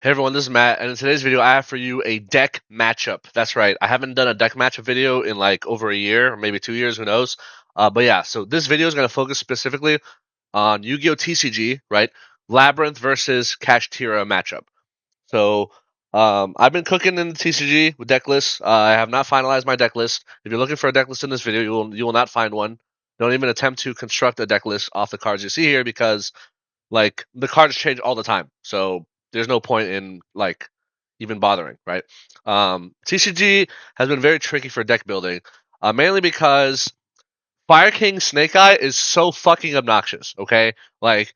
Hey everyone, this is Matt, and in today's video, I have for you a deck matchup. That's right, I haven't done a deck matchup video in like over a year, or maybe 2 years, who knows? But yeah, so this video is going to focus specifically on Yu-Gi-Oh! TCG, right? Labrynth versus Kashtira matchup. So, I've been cooking in the TCG with deck lists. I have not finalized my deck list. If you're looking for a deck list in this video, you will not find one. Don't even attempt to construct a deck list off the cards you see here because like the cards change all the time, so there's no point in like even bothering, right? TCG has been very tricky for deck building, mainly because Fire King Snake Eye is so fucking obnoxious. Okay, like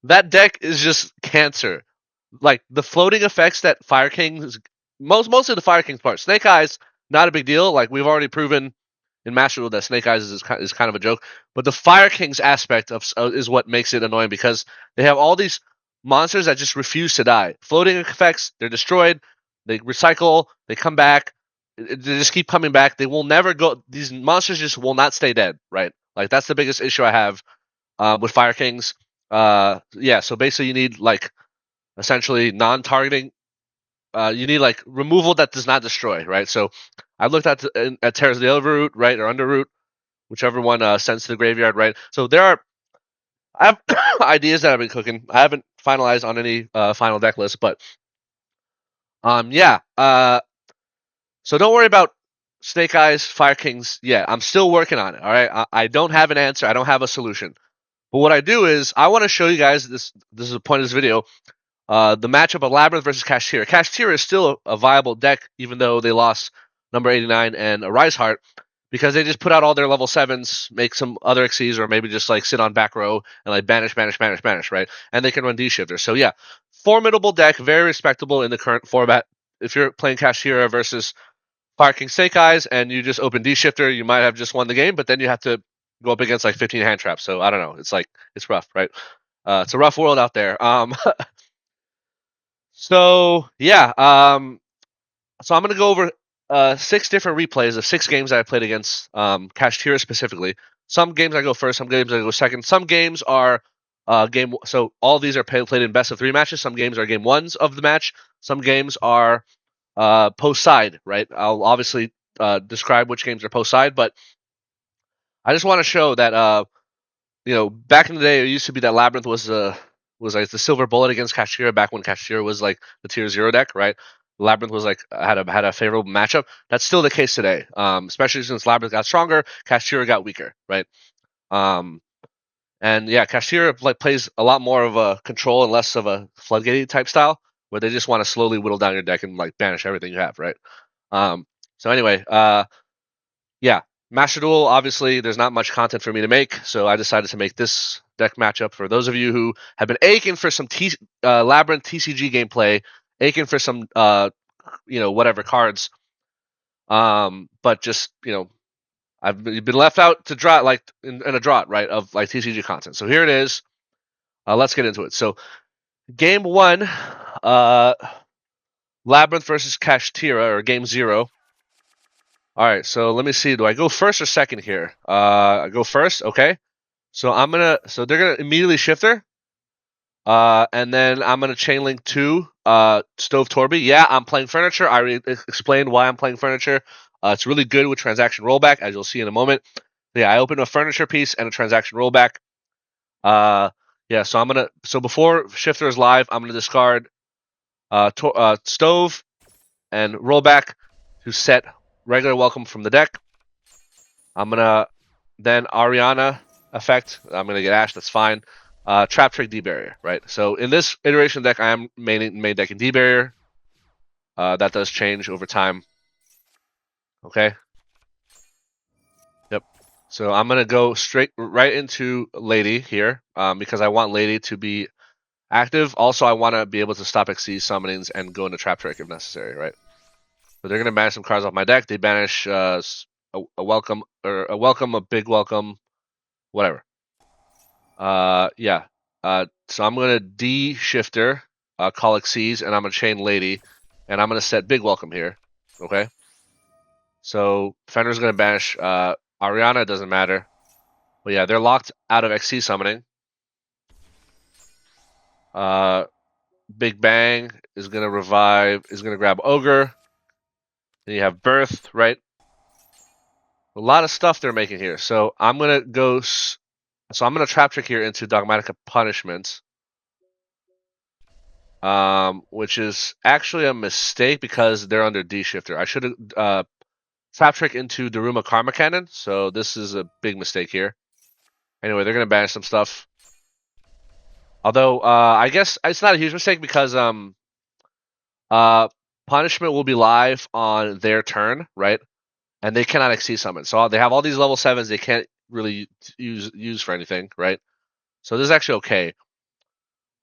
that deck is just cancer. Like the floating effects that Fire King's mostly the Fire King's part. Snake Eyes not a big deal. Like we've already proven in Master Duel that Snake Eyes is kind of a joke. But the Fire King's aspect of is what makes it annoying because they have all these monsters that just refuse to die. Floating effects, they're destroyed, they recycle, they come back, they just keep coming back. They will never go. These monsters just will not stay dead, right? Like that's the biggest issue I have with Fire Kings. Yeah, so basically you need like essentially non-targeting. You need like removal that does not destroy, right? So I looked at Terra's the Overroot, right, or Underroot, whichever one sends to the graveyard, right? So I have ideas that I've been cooking. I haven't finalized on any final deck list, but yeah. So don't worry about Snake Eyes, Fire Kings. Yeah, I'm still working on it. All right, I don't have an answer. I don't have a solution. But what I do is I want to show you guys this. This is the point of this video. The matchup of Labrynth versus Kashtira. Kashtira is still a viable deck, even though they lost number 89 and a Rise Heart, because they just put out all their level 7s, make some other Xyz, or maybe just like sit on back row and like banish, right? And they can run D-Shifter. So yeah, formidable deck, very respectable in the current format. If you're playing Kashtira versus Fire King Snake Eyes and you just open D-Shifter, you might have just won the game, but then you have to go up against like 15 hand traps. So I don't know. It's like, it's rough, right? It's a rough world out there. So yeah, so I'm gonna go over 6 different replays of 6 games that I played against Kashtira specifically. Some games I go first, some games I go second. Some games are game. So all these are played in best of 3 matches. Some games are game ones of the match. Some games are post side. Right. I'll obviously describe which games are post side, but I just want to show that back in the day, it used to be that Labrynth was like the silver bullet against Kashtira back when Kashtira was like the tier 0 deck, right? Labrynth was like had a favorable matchup. That's still the case today, especially since Labrynth got stronger, Kashtira got weaker, right? Um, and yeah, Kashtira like plays a lot more of a control and less of a floodgate type style, where they just want to slowly whittle down your deck and like banish everything you have, right? So anyway, yeah, Master Duel, obviously, there's not much content for me to make, so I decided to make this deck matchup for those of you who have been aching for some Labrynth TCG gameplay, aching for some, whatever cards, but just, I've been left out to drought, like, in a drought, right, of, like, TCG content. So here it is. Let's get into it. So, game 1, Labrynth versus Kashtira, or game 0. All right, so let me see. Do I go first or second here? I go first. Okay. So they're gonna immediately shift her. And then I'm gonna chain link to Stove Torby. Yeah, I'm playing furniture. I already explained why I'm playing furniture. It's really good with transaction rollback, as you'll see in a moment. Yeah, I open a furniture piece and a transaction rollback. Yeah, so before shifter is live, I'm gonna discard Stove and rollback to set regular welcome from the deck. I'm gonna then Ariana effect. I'm gonna get Ash. That's fine. Trap Trick D Barrier. Right. So in this iteration deck, I am main decking D Barrier. That does change over time. Okay. Yep. So I'm gonna go straight right into Lady here, because I want Lady to be active. Also, I want to be able to stop XC summonings and go into Trap Trick if necessary. Right. So they're gonna banish some cards off my deck. They banish a welcome, a big welcome, whatever. Yeah. So I'm gonna D shifter, call Xyz, and I'm gonna chain Lady, and I'm gonna set big welcome here. Okay. So Fenrir's gonna banish Ariana. It doesn't matter. But yeah, they're locked out of XC summoning. Big Bang is gonna revive. Is gonna grab Ogre. Then you have Birth, right? A lot of stuff they're making here. So I'm gonna go. So I'm gonna Trap Trick here into Dogmatic Punishment. Which is actually a mistake because they're under D Shifter. I should have Trap Trick into Daruma Karma Cannon. So this is a big mistake here. Anyway, they're gonna banish some stuff. Although I guess it's not a huge mistake because Punishment will be live on their turn, right? And they cannot exceed summon. So they have all these level 7s they can't really use for anything, right? So this is actually okay.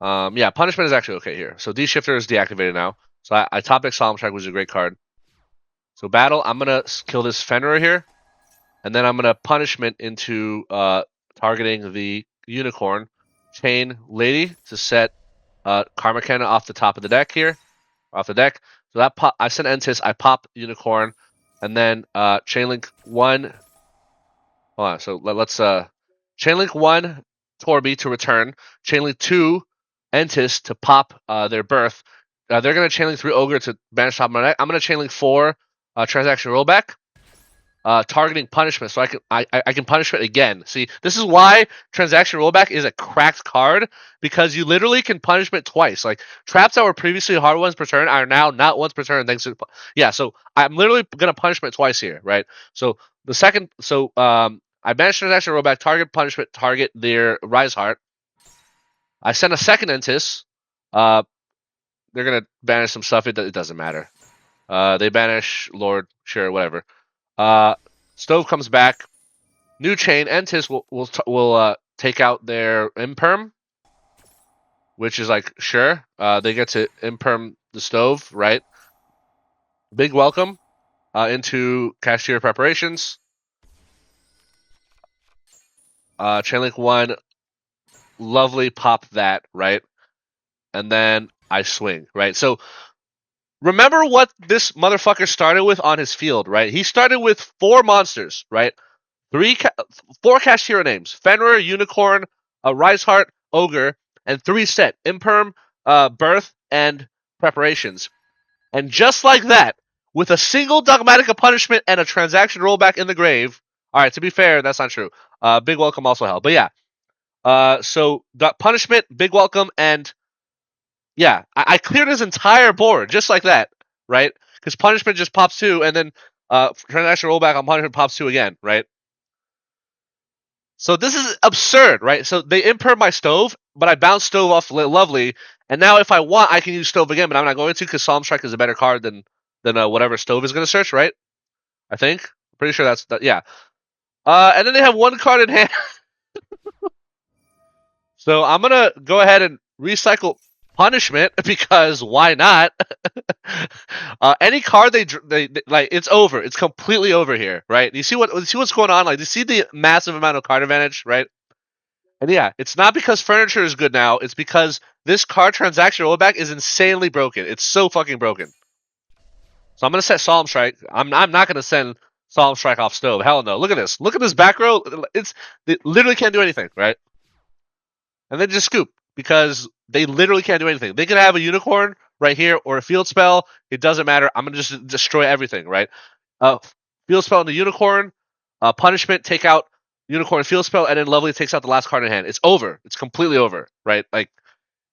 Yeah, Punishment is actually okay here. So D Shifter is deactivated now. So I top deck Solemn Strike, which is a great card. So battle, I'm gonna kill this Fenrir here, and then I'm gonna Punishment into targeting the Unicorn, chain Lady to set Karma Cannon off the top of the deck here, off the deck. So that I send Entis, I pop Unicorn, and then Chainlink 1. Hold on, so let's Chainlink 1 Torby to return, Chainlink 2 Entis to pop their Birth. They're gonna Chainlink 3 Ogre to banish top of my deck. I'm gonna Chainlink 4 Transaction Rollback. Targeting Punishment, so I can Punishment again. See, this is why Transaction Rollback is a cracked card, because you literally can Punishment twice. Like traps that were previously hard ones per turn are now not once per turn thanks to so I'm literally gonna Punishment twice here, right? So the second, I banish Transaction Rollback, target Punishment, target their Rise Heart. I send a second Entis. They're gonna banish some stuff. It doesn't matter. They banish Lord, sure, whatever. Stove comes back. New chain. Entis will take out their Imperm, which is like sure. They get to Imperm the Stove, right? Big welcome into Kashtira preparations. Chainlink 1, lovely pop that, right? And then I swing, right? So remember what this motherfucker started with on his field, right? He started with 4 monsters, right? 4 Kashtira names: Fenrir, Unicorn, Rise Heart, Ogre, and 3 set: Imperm, Birth, and Preparations. And just like that, with a single Dogmatic Punishment and a Transaction Rollback in the grave. All right, to be fair, that's not true. Big Welcome also held, but yeah. So Punishment, Big Welcome, and yeah, I cleared his entire board just like that, right? Because Punishment just pops 2, and then Transaction Rollback on Punishment pops 2 again, right? So this is absurd, right? So they imperm my Stove, but I bounce Stove off lovely, and now if I want, I can use Stove again, but I'm not going to because Solemn Strike is a better card than whatever Stove is going to search, right? I think. I'm pretty sure that's yeah. And then they have 1 card in hand. So I'm gonna go ahead and recycle Punishment because why not? Any card they like, it's over. It's completely over here, right? You see what's going on? Like, you see the massive amount of card advantage, right? And yeah, it's not because furniture is good now. It's because this card Transaction Rollback is insanely broken. It's so fucking broken. So I'm gonna set Solemn Strike. I'm not gonna send Solemn Strike off Stove. Hell no. Look at this. Look at this back row. They literally can't do anything, right? And then just scoop because they literally can't do anything. They can have a Unicorn right here or a Field Spell. It doesn't matter. I'm gonna just destroy everything, right? Field Spell and the Unicorn. Punishment, take out Unicorn Field Spell, and then Lovely takes out the last card in hand. It's over. It's completely over, right? Like,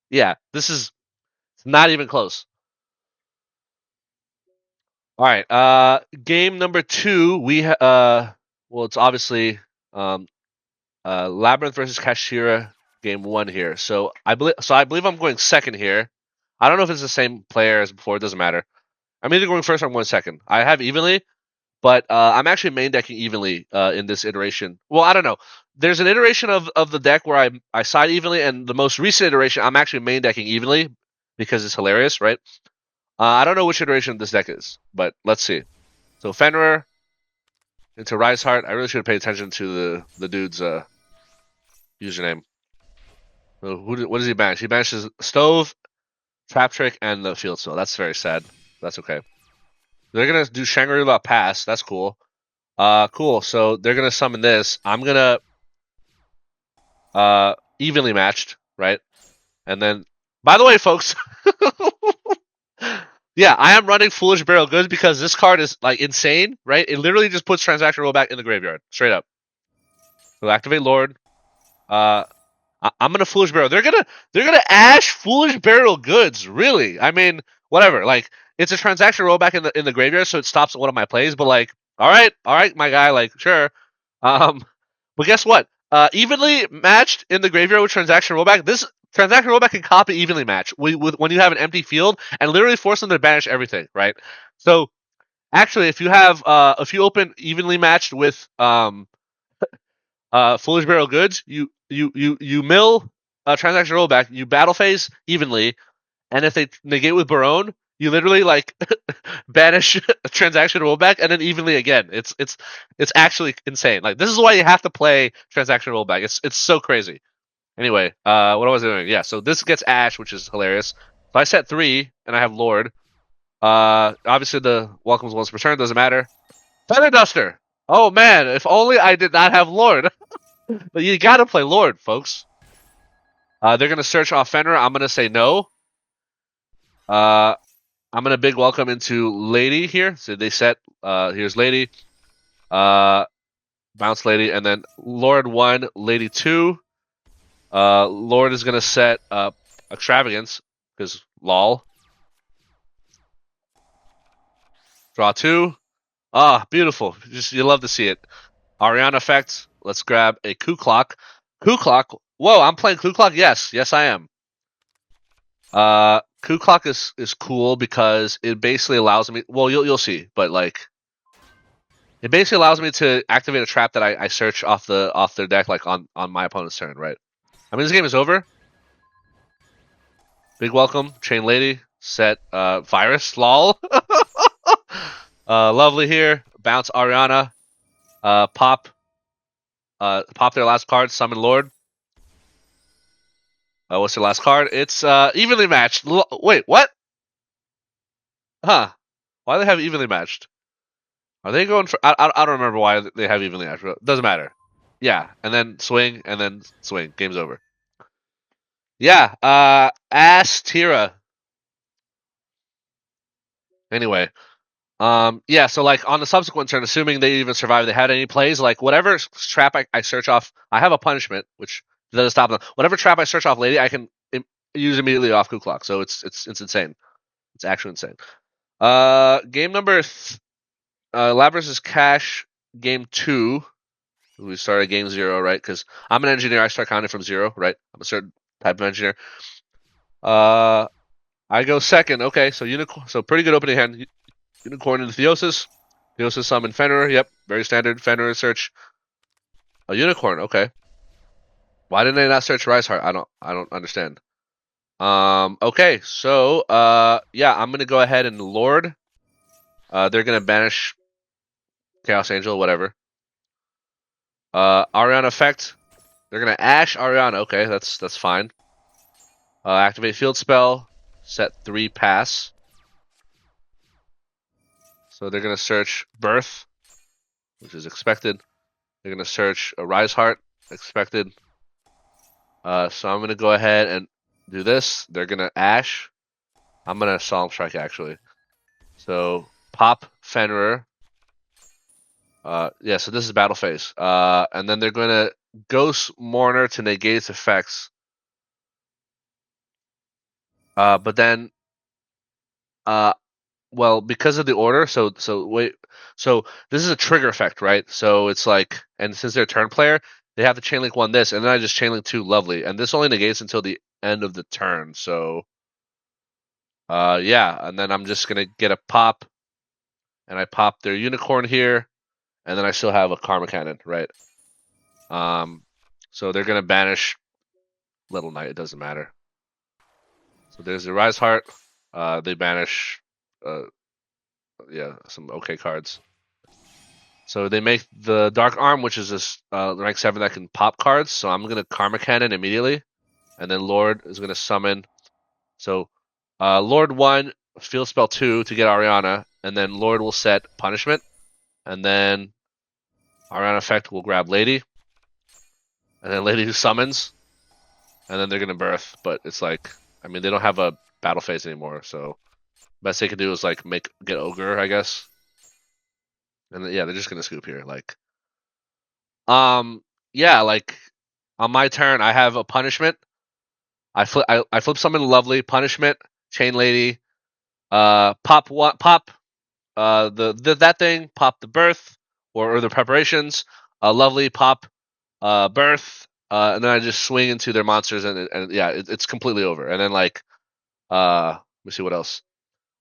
yeah, this is not even close. All right. Game number 2. It's obviously Labrynth versus Kashtira, game 1 here. So I believe I'm going second here. I don't know if it's the same player as before. It doesn't matter. I'm either going first or I'm going second. I have evenly, but I'm actually main decking evenly in this iteration. Well, I don't know. There's an iteration of the deck where I side evenly, and the most recent iteration I'm actually main decking evenly because it's hilarious, right? I don't know which iteration of this deck is, but let's see. So Fenrir into Rise Heart. I really should have paid attention to the dude's username. So what does he banish? He banishes Stove, Trap Trick, and the Field Spell. That's very sad. That's okay. They're gonna do Shangri-La Pass. That's cool. Cool. So they're gonna summon this. I'm gonna evenly matched, right? And then By the way, folks. Yeah, I am running Foolish Burial Goods because this card is like insane, right? It literally just puts Transaction Rollback in the graveyard, straight up. So activate Lord. I'm gonna Foolish Burial. They're gonna Ash Foolish Burial Goods. Really? I mean, whatever. Like, it's a Transaction Rollback in the graveyard, so it stops one of my plays. But like, all right, my guy. Like, sure. But guess what? Evenly matched in the graveyard with Transaction Rollback. This Transaction Rollback can copy evenly match when you have an empty field and literally force them to banish everything, right? So actually, if you open evenly matched with Foolish Burial Goods, you mill Transaction Rollback, you battle phase evenly, and if they negate with Barone, you literally like banish Transaction Rollback and then evenly again. It's actually insane. Like, this is why you have to play Transaction Rollback. It's so crazy. Anyway, what was I doing? Yeah, so this gets Ash, which is hilarious. So I set 3 and I have Lord. Obviously the welcomes once per turn, doesn't matter. Feather Duster. Oh man, if only I did not have Lord. But you gotta play Lord, folks. They're gonna search off Fenrir. I'm gonna say no. I'm gonna big welcome into Lady here. So they set. Here's Lady. Bounce Lady, and then Lord 1, Lady 2. Lord is gonna set Extravagance because lol. Draw 2. Ah, beautiful. Just you love to see it. Ariana effect. Let's grab a Coup Clock. Coup Clock. Whoa, I'm playing Coup Clock. Yes, I am. Coup Clock is cool because it basically allows me. Well, you'll see, but like, it basically allows me to activate a trap that I search off their deck, like on my opponent's turn, right? I mean, this game is over. Big welcome, Chain Lady, set Virus, lol. Lovely here. Bounce Ariana. Pop their last card, Summon Lord. What's their last card? It's evenly matched. Wait, what? Huh? Why do they have evenly matched? Are they going for? I don't remember why they have evenly matched. Doesn't matter. Yeah, and then swing, and then swing. Game's over. Yeah. Kashtira. Anyway. Yeah. So like on the subsequent turn, assuming they even survive, they had any plays, like whatever trap I search off, I have a punishment which doesn't stop them. Whatever trap I search off, Lady, I can use immediately off Coup Clock. So it's insane. It's actually insane. Game number. Labrynth is Cash. Game 2. We start at game 0, right? Because I'm an engineer. I start counting from 0, right? I'm a certain type of engineer. I go second. Okay, so unicorn. So pretty good opening hand. Unicorn into Theosis. Theosis summon Fenrir. Yep, very standard. Fenrir search. A unicorn. Okay. Why didn't they not search Rise Heart? I don't understand. Okay, so yeah, I'm gonna go ahead and Lord. They're gonna banish Chaos Angel, whatever. Ariana effect. They're gonna Ash Ariana. Okay, that's fine. Activate field spell. Set 3 pass. So they're gonna search Birth, which is expected. They're gonna search a Rise Heart, expected. So I'm gonna go ahead and do this. They're gonna Ash. I'm gonna Solemn Strike actually. So pop Fenrir. Yeah, so this is battle phase. And then they're gonna Ghost Mourner to negate its effects. But then, well, because of the order, so this is a trigger effect, right? So it's like, and since they're a turn player, they have to chain link 1 this, and then I just chain link 2 lovely, and this only negates until the end of the turn. So, yeah, and then I'm just gonna get a pop, and I pop their unicorn here, and then I still have a Karma Cannon, right? So they're gonna banish Little Knight. It doesn't matter. So there's the Rise Heart. They banish, yeah, some okay cards. So they make the Dark Arm, which is this rank 7 that can pop cards. So I'm gonna Karma Cannon immediately, and then Lord is gonna summon. So Lord 1, Field Spell 2 to get Ariana, and then Lord will set Punishment, and then Ariana effect will grab Lady, and then Lady summons, and then they're gonna Birth. But it's like, I mean, they don't have a battle phase anymore, so best they could do is like get Ogre, I guess. And then, yeah, they're just gonna scoop here. Like, yeah, like on my turn, I have a punishment. I flip something lovely, punishment, chain lady, pop one, pop that thing, pop the birth or the preparations, lovely pop, birth, and then I just swing into their monsters and yeah, it's completely over. And then like, let me see what else.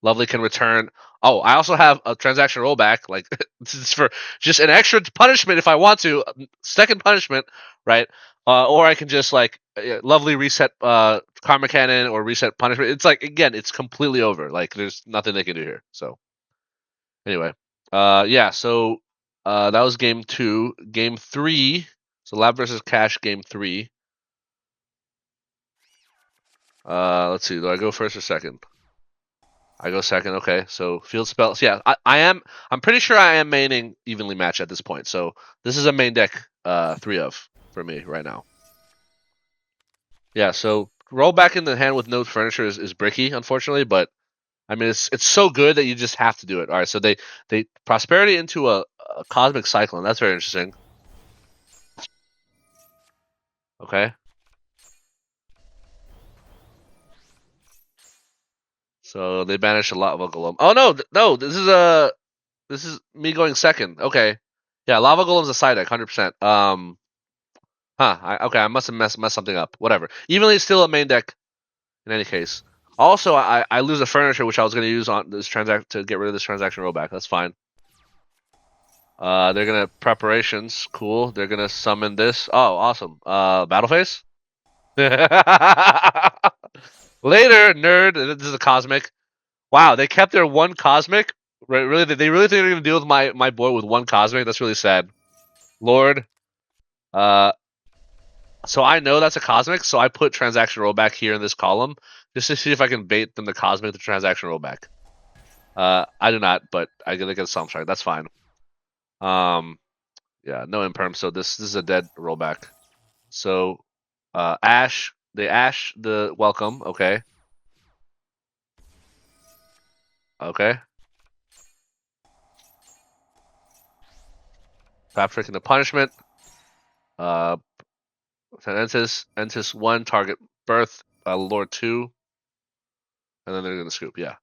Lovely can return. Oh, I also have a transaction rollback. Like this is for just an extra punishment if I want to. Second punishment, right? Or I can just like lovely reset karma cannon or reset punishment. It's like again, it's completely over. Like there's nothing they can do here. So anyway, yeah. So that was game 2. Game 3. So Lab versus Cash. Game 3. Let's see. Do I go first or second? I go second. Okay, so field spells. Yeah, I am. I'm pretty sure I am maining evenly matched at this point. So this is a main deck 3 of for me right now. Yeah, so roll back in the hand with no furniture is bricky, unfortunately, but I mean it's so good that you just have to do it. All right, so they prosperity into a cosmic cyclone. That's very interesting. Okay, so they banished a lot of Golem. Oh no, no, this is me going second. Okay, yeah, Lava Golem's a side deck, 100%. Huh. Okay, I must have messed something up. Whatever. Evenly, it's still a main deck in any case. Also, I lose the furniture, which I was going to use on this transact to get rid of this transaction rollback. That's fine. They're gonna preparations. Cool. They're gonna summon this. Oh, awesome. Battle phase. Later, nerd. This is a cosmic. Wow, they kept their one cosmic. Really, they really think they're gonna deal with my board with one cosmic. That's really sad. Lord. Uh, So I know that's a cosmic, so I put transaction rollback here in this column just to see if I can bait them to cosmic the transaction rollback. I do not, but I get a Psalm Strike. That's fine. Yeah, no imperm, so this is a dead rollback. So, Ash, the welcome. Okay, okay. Trap freaking the punishment. Uh, Entis 1 target birth. Lord 2, and then they're gonna scoop. Yeah.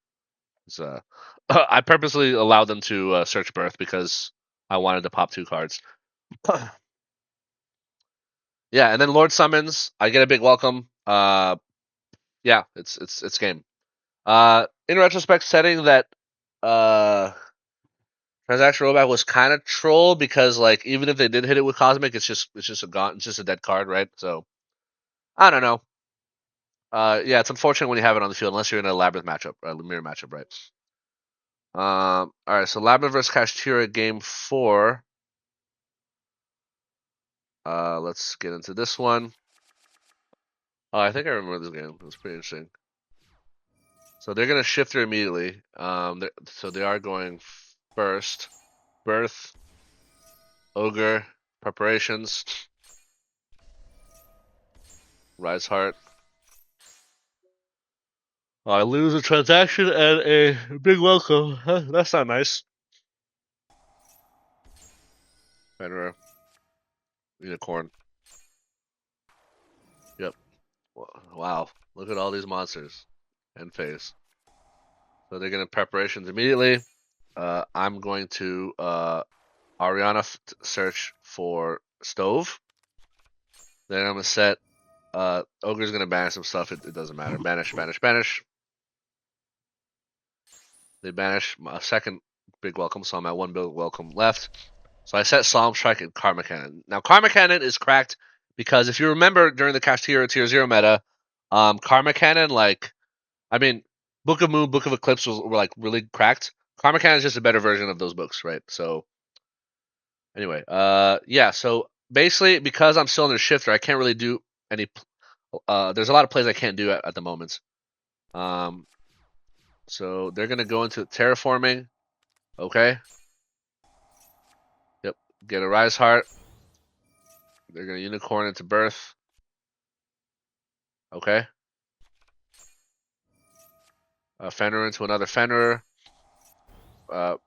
I purposely allowed them to search birth because I wanted to pop 2 cards. Yeah, and then Lord summons. I get a big welcome. Yeah, it's game. In retrospect, setting that uh transaction rollback was kind of troll because like even if they did hit it with cosmic, it's just a dead card, right? So I don't know. Yeah, it's unfortunate when you have it on the field unless you're in a Labrynth matchup, mirror matchup, right? All right, so Labrynth versus Kashtira game 4. Let's get into this one. Oh, I think I remember this game. It was pretty interesting. So they're gonna shift her immediately. So they are going first. Birth, Ogre, preparations, Rise Heart. Oh, I lose a transaction and a big welcome. Huh, that's not nice. Fenrir, Unicorn. Yep. Wow. Look at all these monsters. End phase. So they're gonna preparations immediately. I'm going to Ariana search for Stove. Then I'm gonna set Ogre's gonna banish some stuff. It doesn't matter. Banish, banish, banish. They banish a second big welcome, so I'm at 1 big welcome left. So I set Solemn Strike and Karma Cannon. Now Karma Cannon is cracked because if you remember during the Kashtira Tier 0 meta, Karma Cannon, like, I mean, Book of Moon, Book of Eclipse were like really cracked. Karma Cannon is just a better version of those books, right? So anyway, yeah. So basically, because I'm still in the shifter, I can't really do any. There's a lot of plays I can't do at the moment. Um, so they're gonna go into terraforming. Okay. Yep. Get a Rise Heart. They're gonna unicorn into birth. Okay. Fenrir into another Fenrir.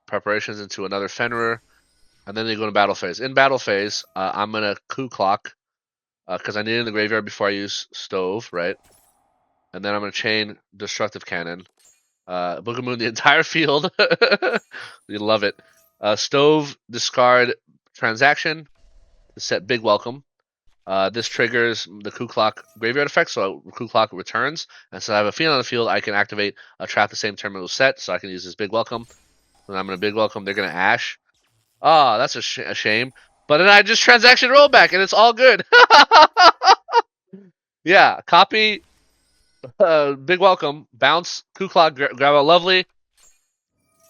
Preparations into another Fenrir. And then they go to battle phase. In battle phase, I'm going to Coup Clock because I need it in the graveyard before I use Stove, right? And then I'm going to chain Destructive Cannon. Book of Moon the entire field. You love it. Stove, discard Transaction to set Big Welcome. This triggers the Coup Clock graveyard effect, so Coup Clock returns. And so I have a field on the field, I can activate a trap the same terminal set, so I can use this Big Welcome. When I'm going to Big Welcome, they're going to Ash. Oh, that's a shame. But then I just transaction rollback, and it's all good. Yeah, copy, Big Welcome, bounce, Coup Clock, grab a lovely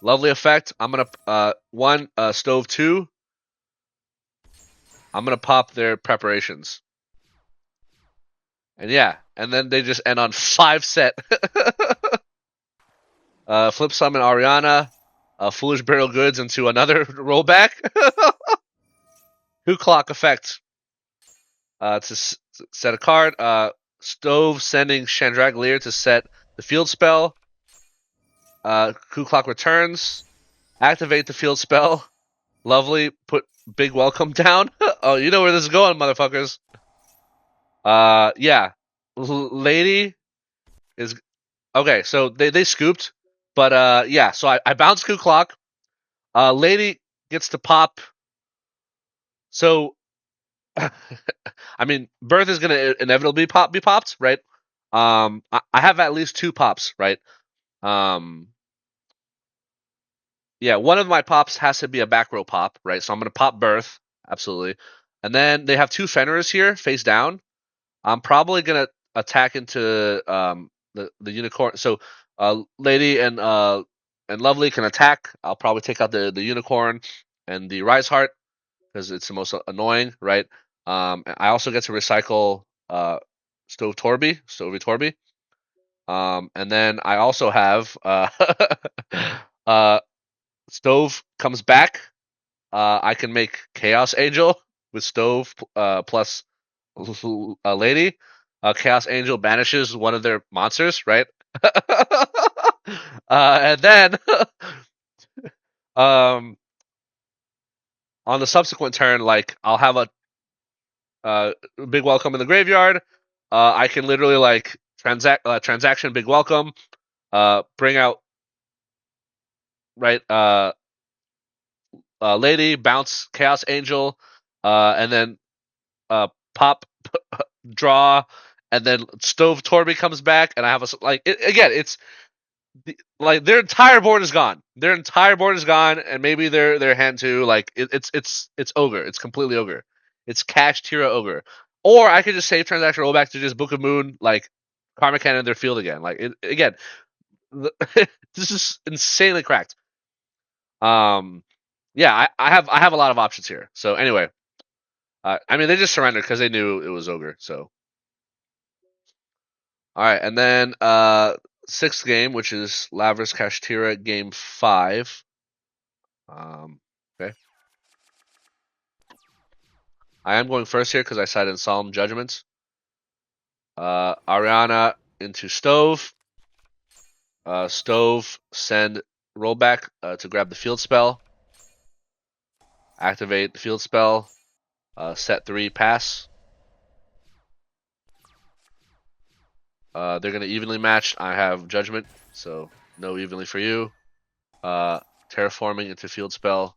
effect. I'm going to, one, Stove 2. I'm going to pop their preparations. And yeah, and then they just end on 5 set. Flip summon Ariana, Foolish Burial Goods into another rollback. Coup Clock effect. To set a card. Stove sending Chandragleer to set the field spell. Coup Clock returns. Activate the field spell. Lovely. Put Big Welcome down. Oh, you know where this is going, motherfuckers. Yeah. Lady is okay. So they scooped, but yeah. So I bounced Coup Clock. Lady gets to pop. So, I mean, Birth is gonna inevitably be popped, right? I have at least 2 pops, right? Yeah, one of my pops has to be a back row pop, right? So I'm gonna pop Birth, absolutely. And then they have 2 Fenrirs here, face down. I'm probably gonna attack into the unicorn. So Lady and Lovely can attack. I'll probably take out the unicorn and the Rise Heart because it's the most annoying, right? I also get to recycle Stovey Torby. And then I also have Stove comes back. I can make Chaos Angel with Stove plus a Lady. Chaos Angel banishes one of their monsters, right? And then on the subsequent turn, like I'll have a Big Welcome in the graveyard. I can literally like transaction Big Welcome, bring out right Lady, bounce Chaos Angel, and then pop draw, and then Stove Torby comes back, and I have again. It's like their entire board is gone. Their entire board is gone, and maybe their hand too. Like it's ogre. It's completely ogre. It's Kashtira ogre. Or I could just save transaction rollback to just Book of Moon, like Karma Cannon in their field again. Like again, this is insanely cracked. Yeah, I have a lot of options here. So anyway, I mean they just surrendered because they knew it was ogre. So all right, and then 6th game, which is Labrynth Kashtira game 5. Okay. I am going first here because I cited Solemn Judgments. Ariana into Stove. Stove send rollback to grab the field spell. Activate the field spell. Set 3 pass. They're going to evenly match. I have Judgment, so no evenly for you. Terraforming into field spell.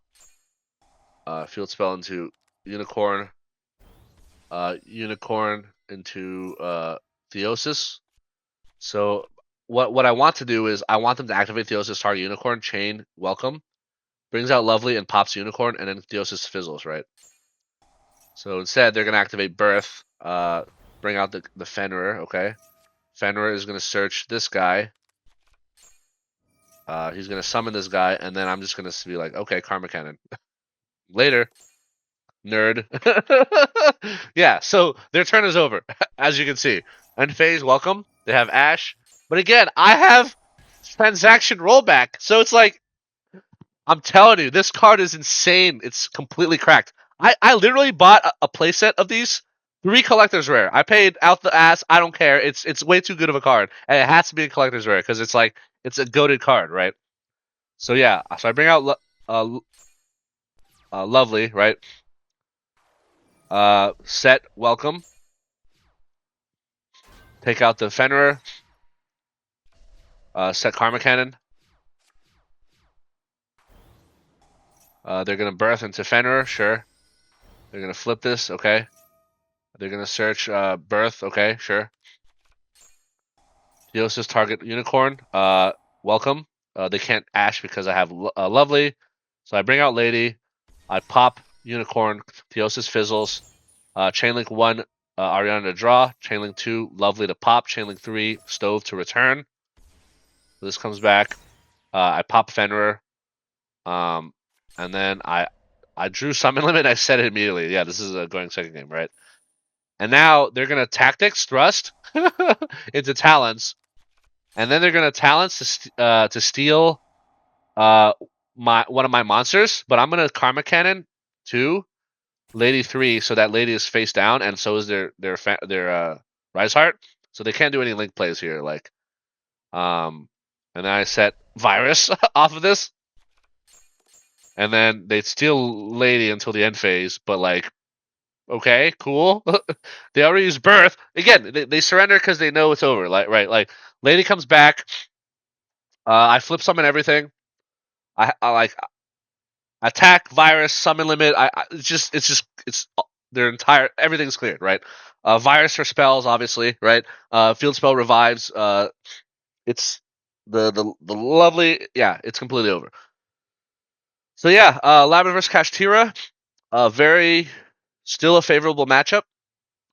Field spell into Unicorn. Unicorn into Theosis. So what I want to do is I want them to activate Theosis, target Unicorn, chain, welcome, brings out Lovely and pops Unicorn, and then Theosis fizzles, right? So instead they're gonna activate Birth, bring out the Fenrir, okay? Fenrir is gonna search this guy. He's gonna summon this guy, and then I'm just gonna be like, okay, Karma Cannon. Later. Nerd. Yeah, so their turn is over, as you can see. End phase, welcome. They have Ash. But again, I have transaction rollback. So it's like, I'm telling you, this card is insane. It's completely cracked. I literally bought a playset of these. 3 collector's rare. I paid out the ass. I don't care. It's way too good of a card. And it has to be a collector's rare because it's like, it's a goated card, right? So yeah, so I bring out Lovely, right? Set Welcome. Take out the Fenrir. Set Karma Cannon. They're gonna birth into Fenrir, sure. They're gonna flip this, okay. They're gonna search birth, okay, sure. Theosis target unicorn. Welcome. They can't ash because I have Lovely. So I bring out Lady. I pop unicorn. Theosis fizzles. Chainlink 1, Ariana to draw. Chainlink 2, Lovely to pop. Chainlink 3, Stove to return. This comes back. I pop Fenrir. And then I drew Summon Limit. I set it immediately. Yeah, this is a going second game, right? And now they're gonna Tactics Thrust into Talons, and then they're gonna Talons to steal one of my monsters. But I'm gonna Karma Cannon 2, Lady 3, so that Lady is face down, and so is their Rise Heart. So they can't do any link plays here. Like, and then I set Virus off of this, and then they steal Lady until the end phase. But like, okay, cool. They already use Birth again. They surrender because they know it's over. Like, right? Like, Lady comes back. I flip summon everything. I like attack, virus, summon limit. It's their entire everything's cleared, right? Virus for spells, obviously, right? Field spell revives. It's the lovely, yeah, it's completely over. So yeah, Labrynth versus Kashtira, very still a favorable matchup.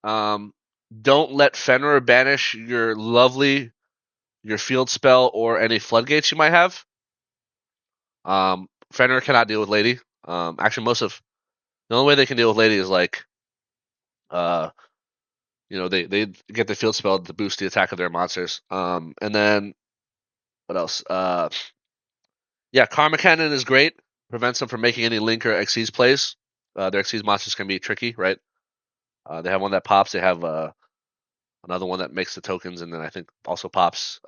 Don't let Fenrir banish your lovely, your field spell, or any floodgates you might have. Fenrir cannot deal with Lady. Actually, the only way they can deal with Lady is like, uh, they get the field spell to boost the attack of their monsters. And then what else? Yeah, Karma Cannon is great. Prevents them from making any Link or Xyz plays. Their Xyz monsters can be tricky, right? They have one that pops. They have another one that makes the tokens, and then I think also pops.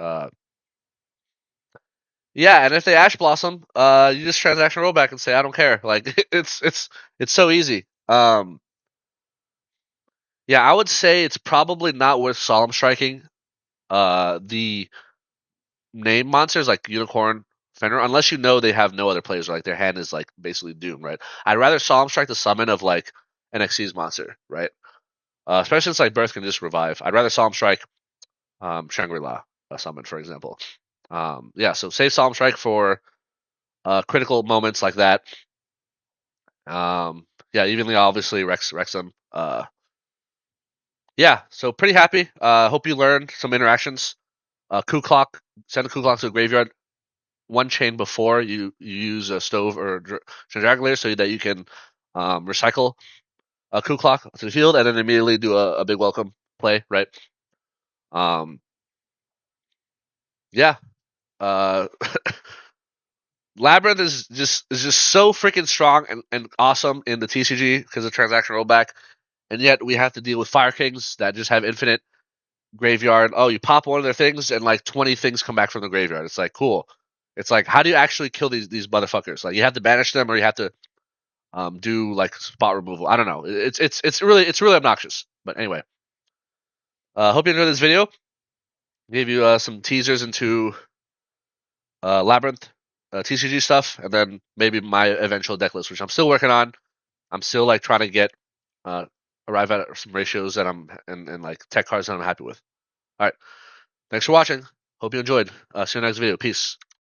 Yeah, and if they Ash Blossom, you just transaction rollback and say I don't care. Like it's so easy. Yeah, I would say it's probably not worth Solemn Striking. The name monsters like Unicorn, Fenrir, unless you know they have no other players, like their hand is like basically doomed, right? I'd rather Solemn Strike the summon of like an Xyz monster, right? Especially since like Birth can just revive. I'd rather Solemn Strike Shangri-La summon, for example. Yeah, so save Solemn Strike for critical moments like that. Yeah, evenly obviously Rex them. Yeah, so pretty happy. Hope you learned some interactions. Coup Clock, send a Coup Clock to a graveyard one chain before you use a Stove or Dragon so that you can recycle a Coup Clock to the field and then immediately do a big welcome play, right? Yeah. Uh, Labrynth is just so freaking strong and awesome in the TCG because of transaction rollback, and yet we have to deal with Fire Kings that just have infinite graveyard. Oh, you pop one of their things and like 20 things come back from the graveyard. It's like cool. It's like how do you actually kill these motherfuckers? Like you have to banish them or you have to do like spot removal. I don't know. It's really obnoxious. But anyway, hope you enjoyed this video. Gave you some teasers into Labrynth TCG stuff, and then maybe my eventual deck list, which I'm still working on. I'm still like trying to get arrive at some ratios that I'm and like tech cards that I'm happy with. All right, thanks for watching. Hope you enjoyed. See you in the next video. Peace.